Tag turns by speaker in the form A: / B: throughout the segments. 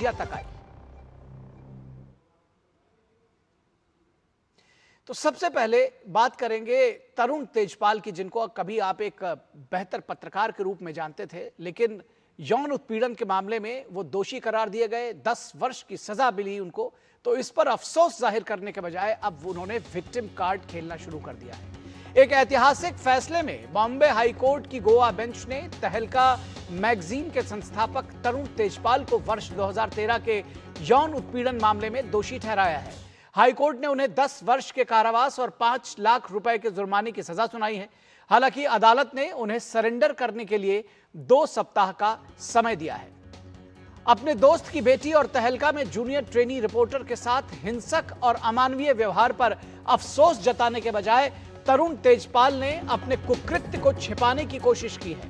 A: Media तक आई। तो सबसे पहले बात करेंगे तरुण तेजपाल की, जिनको कभी आप एक बेहतर पत्रकार के रूप में जानते थे, लेकिन यौन उत्पीड़न के मामले में वो दोषी करार दिए गए, 10 वर्ष की सजा मिली उनको। तो इस पर अफसोस जाहिर करने के बजाय अब उन्होंने विक्टिम कार्ड खेलना शुरू कर दिया है। एक ऐतिहासिक फैसले में बॉम्बे हाईकोर्ट की गोवा बेंच ने तहलका मैगजीन के संस्थापक तरुण तेजपाल को वर्ष 2013 के यौन उत्पीड़न मामले में दोषी ठहराया है। हाईकोर्ट ने उन्हें 10 वर्ष के कारावास और 5 लाख रुपए के जुर्माने की सजा सुनाई है। हालांकि अदालत ने उन्हें सरेंडर करने के लिए 2 सप्ताह का समय दिया है। अपने दोस्त की बेटी और तहलका में जूनियर ट्रेनी रिपोर्टर के साथ हिंसक और अमानवीय व्यवहार पर अफसोस जताने के बजाय तरुण तेजपाल ने अपने कुकृत्य को छिपाने की कोशिश की है।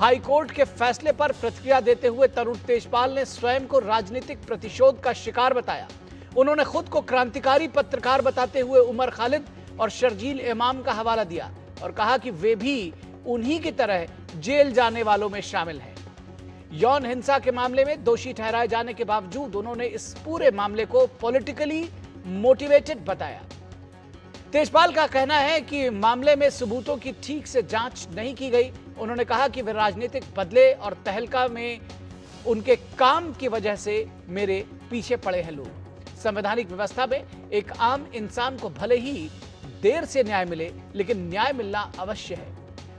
A: हाईकोर्ट के फैसले पर प्रतिक्रिया देते हुए तरुण तेजपाल ने स्वयं को राजनीतिक प्रतिशोध का शिकार बताया। उन्होंने खुद को क्रांतिकारी पत्रकार बताते हुए उमर खालिद और शर्जील इमाम का हवाला दिया और कहा कि वे भी उन्हीं की तरह जेल जाने वालों में शामिल हैं। यौन हिंसा के मामले में दोषी ठहराए जाने के बावजूद उन्होंने इस पूरे मामले को पॉलिटिकली मोटिवेटेड बताया। तेजपाल का कहना है कि मामले में सबूतों की ठीक से जांच नहीं की गई। उन्होंने कहा कि वे राजनीतिक बदले और तहलका में उनके काम की वजह से मेरे पीछे पड़े हैं लोग। संवैधानिक व्यवस्था में एक आम इंसान को भले ही देर से न्याय मिले, लेकिन न्याय मिलना अवश्य है।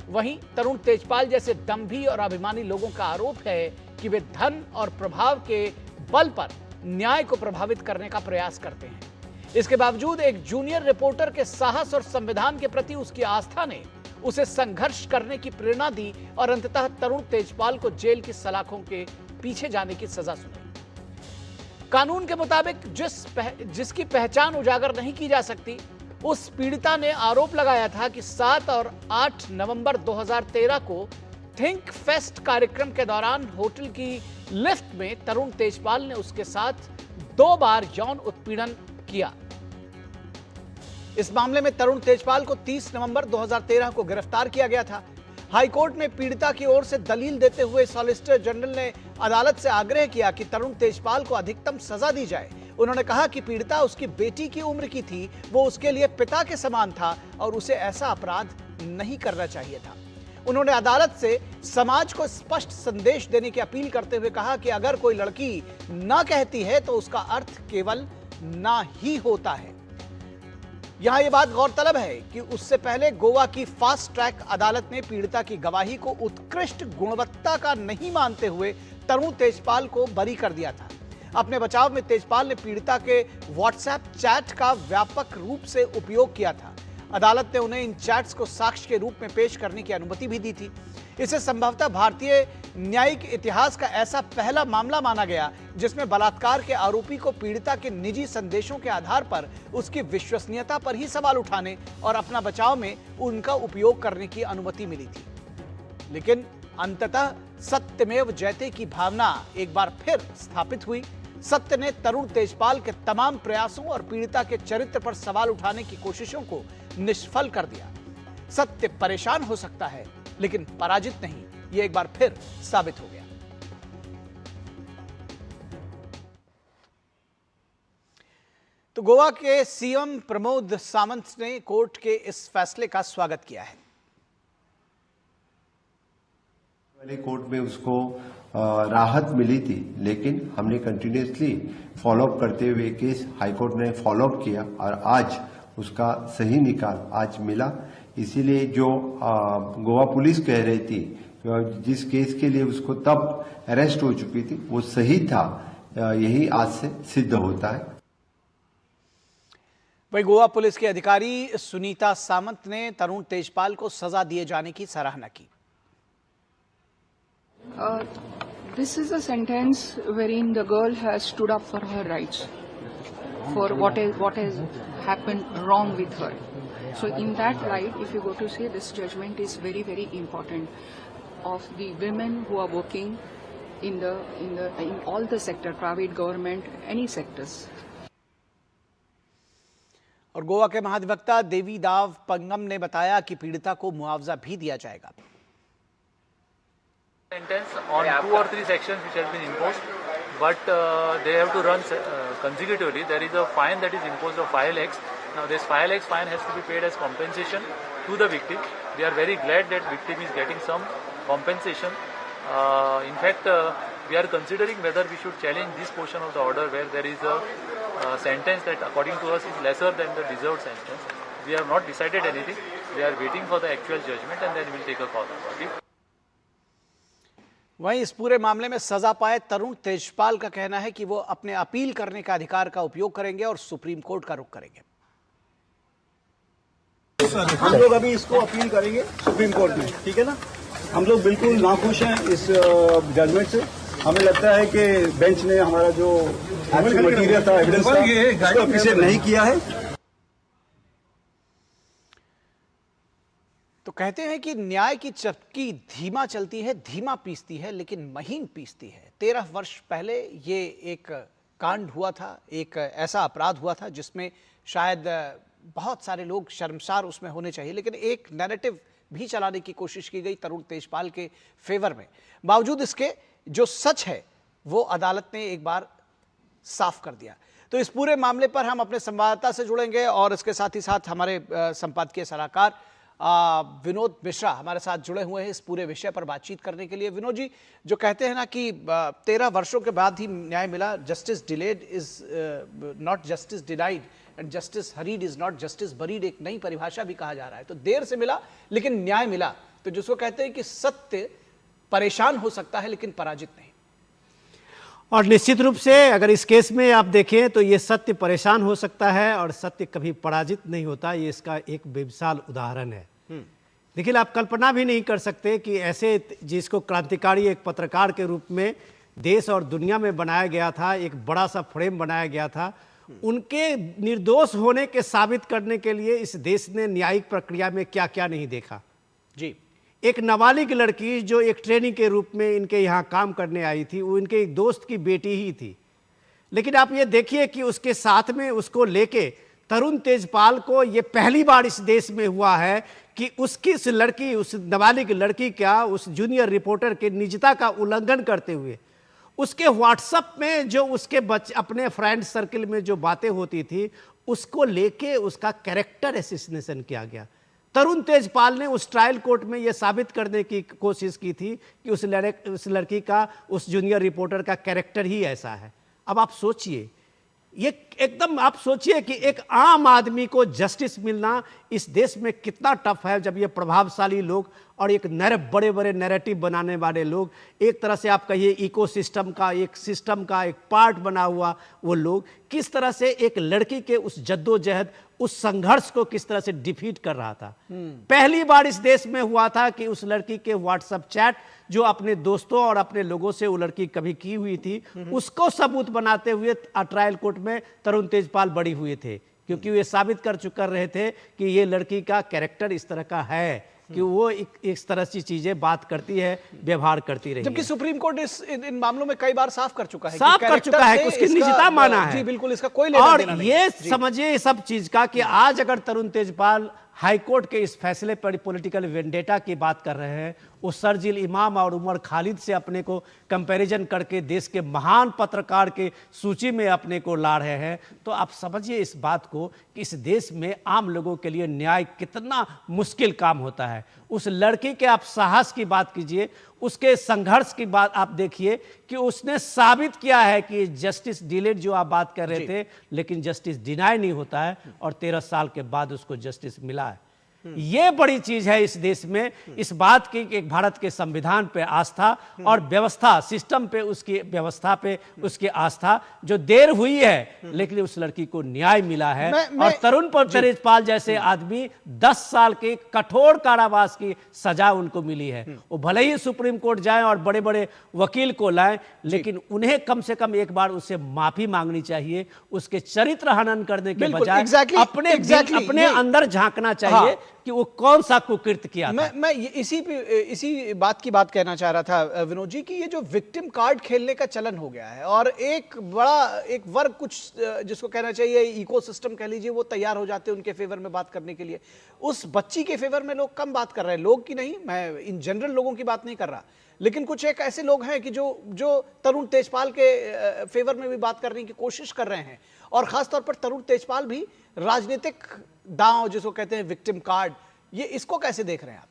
A: वहीं तरुण तेजपाल जैसे दंभी और अभिमानी लोगों का आरोप है कि वे धन और प्रभाव के बल पर न्याय को प्रभावित करने का प्रयास करते हैं। इसके बावजूद एक जूनियर रिपोर्टर के साहस और संविधान के प्रति उसकी आस्था ने उसे संघर्ष करने की प्रेरणा दी और अंततः तरुण तेजपाल को जेल की सलाखों के पीछे जाने की सजा सुनाई। कानून के मुताबिक जिसकी पहचान उजागर नहीं की जा सकती, उस पीड़िता ने आरोप लगाया था कि 7 और 8 नवंबर 2013 को थिंक फेस्ट कार्यक्रम के दौरान होटल की लिफ्ट में तरुण तेजपाल ने उसके साथ 2 बार यौन उत्पीड़न किया। इस मामले में तरुण तेजपाल को 30 नवंबर 2013 को गिरफ्तार किया गया था। हाईकोर्ट में पीड़िता की ओर से दलील देते हुए सॉलिसिटर जनरल ने अदालत से आग्रह किया कि तरुण तेजपाल को अधिकतम सजा दी जाए। उन्होंने कहा कि पीड़िता उसकी बेटी की उम्र की थी, वो उसके लिए पिता के समान था और उसे ऐसा अपराध नहीं करना चाहिए था। उन्होंने अदालत से समाज को स्पष्ट संदेश देने की अपील करते हुए कहा कि अगर कोई लड़की ना कहती है तो उसका अर्थ केवल ना ही होता है। यहां यह बात गौरतलब है कि उससे पहले गोवा की फास्ट ट्रैक अदालत ने पीड़िता की गवाही को उत्कृष्ट गुणवत्ता का नहीं मानते हुए तरुण तेजपाल को बरी कर दिया था। अपने बचाव में तेजपाल ने पीड़िता के व्हाट्सएप चैट का व्यापक रूप से उपयोग किया था। अदालत ने उन्हें इन चैट्स को साक्ष्य के रूप में पेश करने की अनुमति भी दी थी। इसे संभवतः भारतीय न्यायिक इतिहास का ऐसा पहला मामला माना गया जिसमें बलात्कार के आरोपी को पीड़िता के निजी संदेशों के आधार पर उसकी विश्वसनीयता पर ही सवाल उठाने और अपना बचाव में उनका उपयोग करने की अनुमति मिली थी। लेकिन अंततः सत्यमेव जयते की भावना एक बार फिर स्थापित हुई। सत्य ने तरुण तेजपाल के तमाम प्रयासों और पीड़िता के चरित्र पर सवाल उठाने की कोशिशों को निष्फल कर दिया। सत्य परेशान हो सकता है, लेकिन पराजित नहीं, यह एक बार फिर साबित हो गया। तो गोवा के सीएम प्रमोद सावंत ने कोर्ट के इस फैसले का स्वागत किया है।
B: पहले कोर्ट में उसको राहत मिली थी, लेकिन हमने कंटिन्यूसली फॉलोअप करते हुए केस हाईकोर्ट ने फॉलोअप किया और आज उसका सही निकाल आज मिला। इसीलिए जो गोवा पुलिस कह रही थी जिस केस के लिए उसको तब अरेस्ट हो चुकी थी वो सही था, यही आज से सिद्ध होता है।
A: वही गोवा पुलिस के अधिकारी सुनीता सामंत ने तरुण तेजपाल को सजा दिए जाने की सराहना की।
C: This is a sentence wherein the girl has stood up for her rights, for what has happened wrong with her. So in that light, if you go to say, this judgment is very, very important of the women who are working in all the sector, private, government, any sectors.
A: और गोवा के महाधिवक्ता देवी दाव पंगम ने बताया कि पीड़िता को मुआवजा भी दिया जाएगा।
D: Sentence on 2 or 3 sections which has been imposed. but they have to run consecutively. There is a fine that is imposed of 5 lakhs. Now this 5 lakhs fine has to be paid as compensation to the victim. We are very glad that victim is getting some compensation. In fact, we are considering whether we should challenge this portion of the order where there is a sentence that according to us is lesser than the deserved sentence. We have not decided anything. We are waiting for the actual judgment and then we will take a call about it.
A: वहीं इस पूरे मामले में सजा पाए तरुण तेजपाल का कहना है कि वो अपने अपील करने का अधिकार का उपयोग करेंगे और सुप्रीम कोर्ट का रुख करेंगे।
E: हम लोग अभी इसको अपील करेंगे सुप्रीम कोर्ट में, ठीक है ना। हम लोग बिल्कुल नाखुश हैं इस जजमेंट से। हमें लगता है कि बेंच ने हमारा जो मटीरियल था, एविडेंस था, उसको अप्रिशिएट नहीं किया है।
A: तो कहते हैं कि न्याय की चक्की धीमा चलती है, धीमा पीसती है, लेकिन महीन पीसती है। 13 वर्ष पहले ये एक कांड हुआ था, एक ऐसा अपराध हुआ था जिसमें शायद बहुत सारे लोग शर्मसार उसमें होने चाहिए, लेकिन एक नैरेटिव भी चलाने की कोशिश की गई तरुण तेजपाल के फेवर में। बावजूद इसके जो सच है वो अदालत ने एक बार साफ कर दिया। तो इस पूरे मामले पर हम अपने संवाददाता से जुड़ेंगे और इसके साथ ही साथ हमारे संपादकीय सलाहकार विनोद मिश्रा हमारे साथ जुड़े हुए हैं इस पूरे विषय पर बातचीत करने के लिए। विनोद जी, जो कहते हैं ना कि 13 वर्षों के बाद ही न्याय मिला, justice delayed is not justice denied and justice hurried is not justice buried, एक नई परिभाषा भी कहा जा रहा है। तो देर से मिला लेकिन न्याय मिला, तो जिसको कहते हैं कि सत्य परेशान हो सकता है लेकिन पराजित नहीं।
F: और निश्चित रूप से अगर इस केस में आप देखें तो ये सत्य परेशान हो सकता है और सत्य कभी पराजित नहीं होता। ये इसका एक बेमिसाल उदाहरण है। देखिए, आप कल्पना भी नहीं कर सकते कि ऐसे जिसको क्रांतिकारी एक पत्रकार के रूप में देश और दुनिया में बनाया गया था, एक बड़ा सा फ्रेम बनाया गया था, उनके निर्दोष होने के साबित करने के लिए इस देश ने न्यायिक प्रक्रिया में क्या क्या नहीं देखा।
A: जी,
F: एक नाबालिग लड़की जो एक ट्रेनी के रूप में इनके यहाँ काम करने आई थी, वो इनके एक दोस्त की बेटी ही थी, लेकिन आप ये देखिए कि उसके साथ में उसको लेके तरुण तेजपाल को ये पहली बार इस देश में हुआ है कि उसकी उस लड़की, उस नाबालिग लड़की का, उस जूनियर रिपोर्टर के निजता का उल्लंघन करते हुए उसके व्हाट्सएप में जो उसके अपने फ्रेंड सर्किल में जो बातें होती थी उसको लेके उसका कैरेक्टर असैसिनेशन किया गया। तरुण तेजपाल ने उस ट्रायल कोर्ट में यह साबित करने की कोशिश की थी कि उस लड़की का, उस जूनियर रिपोर्टर का कैरेक्टर ही ऐसा है। अब आप सोचिए, ये एकदम आप सोचिए कि एक आम आदमी को जस्टिस मिलना इस देश में कितना टफ है, जब ये प्रभावशाली लोग और एक बड़े बड़े नैरेटिव बनाने वाले लोग, एक तरह से आप कहिए इकोसिस्टम का, एक सिस्टम का एक पार्ट बना हुआ वो लोग, किस तरह से एक लड़की के उस जद्दोजहद, उस संघर्ष को किस तरह से डिफीट कर रहा था। पहली बार इस देश में हुआ था कि उस लड़की के व्हाट्सएप चैट जो अपने दोस्तों और अपने लोगों से वो लड़की कभी की हुई थी, उसको सबूत बनाते हुए ट्रायल कोर्ट में तरुण तेजपाल बरी हुए थे, क्योंकि वे साबित कर रहे थे कि ये लड़की का कैरेक्टर इस तरह का है कि वो इस तरह की चीजें बात करती है, व्यवहार करती रही।
A: जबकि सुप्रीम कोर्ट इन मामलों में कई बार साफ कर चुका है,
F: कि उसकी निजता माना है।
A: जी बिल्कुल, इसका कोई लेना देना
F: और
A: नहीं।
F: ये समझिए सब चीज का कि आज अगर तरुण तेजपाल हाईकोर्ट के इस फैसले पर पॉलिटिकल वेंडेटा की बात कर रहे हैं, वो शर्जील इमाम और उमर खालिद से अपने को कंपैरिजन करके देश के महान पत्रकार के सूची में अपने को ला रहे हैं, तो आप समझिए इस बात को कि इस देश में आम लोगों के लिए न्याय कितना मुश्किल काम होता है। उस लड़की के आप साहस की बात कीजिए, उसके संघर्ष की बात आप देखिए कि उसने साबित किया है कि जस्टिस डिलेड जो आप बात कर रहे थे, लेकिन जस्टिस डिनाई नहीं होता है और 13 साल के बाद उसको जस्टिस मिला है। ये बड़ी चीज है इस देश में, इस बात की कि एक भारत के संविधान पे आस्था और व्यवस्था, सिस्टम पे, उसकी व्यवस्था पे उसकी आस्था, जो देर हुई है लेकिन उस लड़की को न्याय मिला है। और तरुण तेजपाल जैसे आदमी 10 साल के कठोर कारावास की सजा उनको मिली है। वो भले ही सुप्रीम कोर्ट जाएं और बड़े बड़े वकील को लाएं, लेकिन उन्हें कम से कम एक बार उससे माफी मांगनी चाहिए, उसके चरित्र हनन करने के बजाय अपने अंदर झांकना चाहिए कि वो कौन सा कुकृत्य किया था।
A: मैं इसी बात की बात कहना चाह रहा था विनोद जी, कि ये जो विक्टिम कार्ड खेलने का चलन हो गया है और एक वर्ग, कुछ जिसको कहना चाहिए इकोसिस्टम कह लीजिए, वो तैयार हो जाते हैं उनके फेवर में बात करने के लिए। उस बच्ची के फेवर में लोग कम बात कर रहे हैं, लोग की नहीं, मैं इन जनरल लोगों की बात नहीं कर रहा, लेकिन कुछ एक ऐसे लोग हैं कि जो तरुण तेजपाल के फेवर में भी बात करने की कोशिश कर रहे हैं, और खासतौर पर तरुण तेजपाल भी राजनीतिक दांव जिसको कहते हैं विक्टिम कार्ड, ये इसको कैसे देख रहे हैं आप?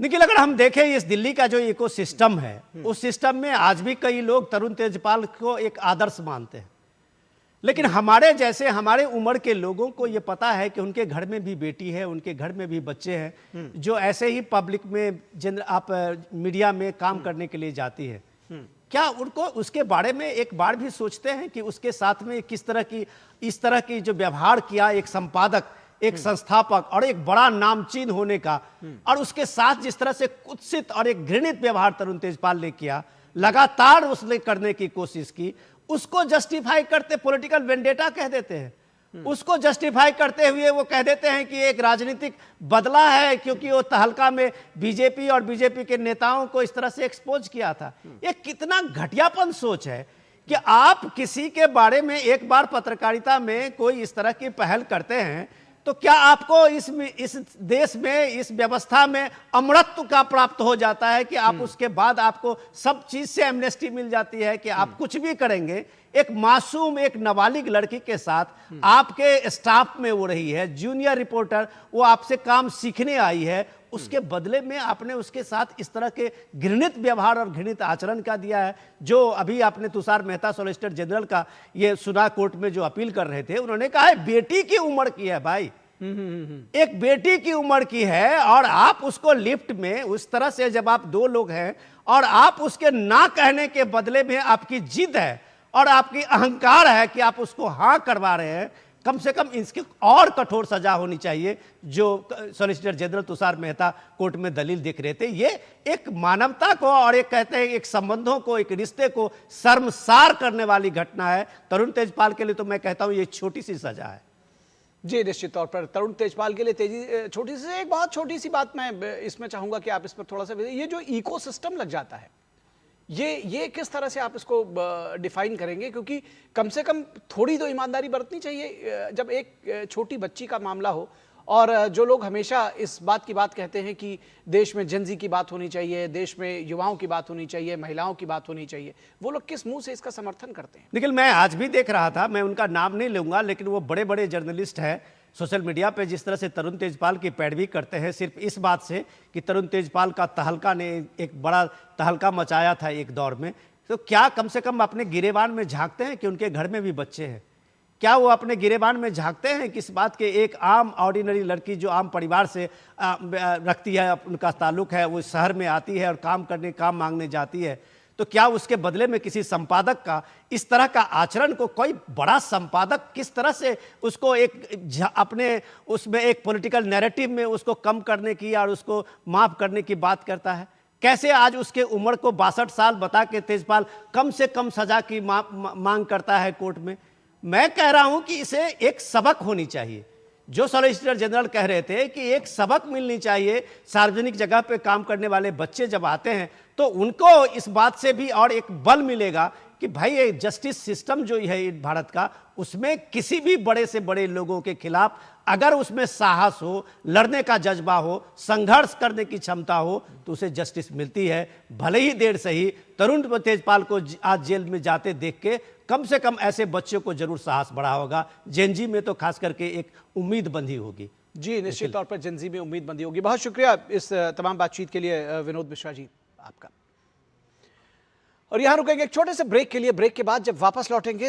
F: निखिल, अगर हम देखें इस दिल्ली का जो इकोसिस्टम है, उस सिस्टम में आज भी कई लोग तरुण तेजपाल को एक आदर्श मानते हैं, लेकिन हमारे जैसे हमारे उम्र के लोगों को ये पता है कि उनके घर में भी बेटी है, उनके घर में भी बच्चे हैं जो ऐसे ही पब्लिक में आप मीडिया में काम करने के लिए जाती है। क्या उनको उसके बारे में एक बार भी सोचते हैं कि उसके साथ में किस तरह की इस तरह की जो व्यवहार किया एक संपादक, एक संस्थापक और एक बड़ा नामचीन होने का, और उसके साथ जिस तरह से कुत्सित और एक घृणित व्यवहार तरुण तेजपाल ने किया, लगातार उसने करने की कोशिश की, उसको जस्टिफाई करते पॉलिटिकल वेंडेटा कह देते हैं। उसको जस्टिफाई करते हुए वो कह देते हैं कि एक राजनीतिक बदला है क्योंकि वो तहलका में बीजेपी और बीजेपी के नेताओं को इस तरह से एक्सपोज किया था। ये कितना घटियापन सोच है कि आप किसी के बारे में एक बार पत्रकारिता में कोई इस तरह की पहल करते हैं तो क्या आपको इस देश में, इस व्यवस्था में अमरत्व का प्राप्त हो जाता है कि आप उसके बाद आपको सब चीज से एमनेस्टी मिल जाती है कि आप कुछ भी करेंगे। एक मासूम, एक नाबालिग लड़की के साथ आपके स्टाफ में वो रही है, जूनियर रिपोर्टर, वो आपसे काम सीखने आई है, उसके बदले में आपने उसके साथ इस तरह के घृणित व्यवहार और घृणित आचरण का दिया है। जो अभी आपने तुषार मेहता सॉलिसिटर जनरल का ये सुना कोर्ट में जो अपील कर रहे थे, उन्होंने कहा है बेटी की उम्र की है भाई, एक बेटी की उम्र की है, और आप उसको लिफ्ट में उस तरह से, जब आप दो लोग हैं और आप उसके ना कहने के बदले में आपकी जिद है और आपकी अहंकार है कि आप उसको हाँ करवा रहे हैं, कम से कम इसकी और कठोर सजा होनी चाहिए। जो solicitor general Tushar Mehta court में दलील देख रहे थे, ये एक मानवता को और एक कहते हैं एक संबंधों को, एक रिश्ते को शर्मसार करने वाली घटना है। तरुण तेजपाल के लिए तो मैं कहता हूं ये छोटी सी सजा है।
A: जी, निश्चित तौर पर तरुण तेजपाल के लिए छोटी सी, एक बहुत छोटी सी बात मैं इसमें चाहूंगा कि आप इस पर थोड़ा सा, ये जो इकोसिस्टम लग जाता है, ये किस तरह से आप इसको डिफाइन करेंगे? क्योंकि कम से कम थोड़ी तो ईमानदारी बरतनी चाहिए जब एक छोटी बच्ची का मामला हो। और जो लोग हमेशा इस बात की बात कहते हैं कि देश में जेनजी की बात होनी चाहिए, देश में युवाओं की बात होनी चाहिए, महिलाओं की बात होनी चाहिए, वो लोग किस मुंह से इसका समर्थन करते हैं?
F: निखिल, मैं आज भी देख रहा था, मैं उनका नाम नहीं लूंगा, लेकिन वो बड़े बड़े जर्नलिस्ट हैं सोशल मीडिया पे, जिस तरह से तरुण तेजपाल की पैरवी करते हैं सिर्फ इस बात से कि तरुण तेजपाल का तहलका ने एक बड़ा तहलका मचाया था एक दौर में। तो क्या कम से कम अपने गिरेबान में झांकते हैं कि उनके घर में भी बच्चे हैं? क्या वो अपने गिरेबान में झांकते हैं किस बात के एक आम ऑर्डिनरी लड़की जो आम परिवार से रखती है, उनका ताल्लुक है, वो शहर में आती है और काम मांगने जाती है, तो क्या उसके बदले में किसी संपादक का इस तरह का आचरण को कोई बड़ा संपादक किस तरह से उसको एक अपने उसमें एक पॉलिटिकल नैरेटिव में उसको कम करने की और उसको माफ करने की बात करता है? कैसे आज उसके उम्र को 62 साल बता के तेजपाल कम से कम सजा की मांग करता है कोर्ट में? मैं कह रहा हूं कि इसे एक सबक होनी चाहिए। जो सॉलिसिटर जनरल कह रहे थे कि एक सबक मिलनी चाहिए, सार्वजनिक जगह पे काम करने वाले बच्चे जब आते हैं तो उनको इस बात से भी और एक बल मिलेगा कि भाई ये जस्टिस सिस्टम जो है भारत का, उसमें किसी भी बड़े से बड़े लोगों के खिलाफ अगर उसमें साहस हो, लड़ने का जज्बा हो, संघर्ष करने की क्षमता हो, तो उसे जस्टिस मिलती है। भले ही देर सही। तरुण तेजपाल को आज जेल में जाते देख के कम से कम ऐसे बच्चों को जरूर साहस बढ़ा होगा। जेनजी में तो खास करके एक उम्मीद बंधी होगी।
A: जी, निश्चित तौर पर जेनजी में उम्मीद बंधी होगी। बहुत शुक्रिया इस तमाम बातचीत के लिए विनोद मिश्रा जी आपका। और यहां रुकेंगे एक छोटे से ब्रेक के लिए। ब्रेक के बाद जब वापस लौटेंगे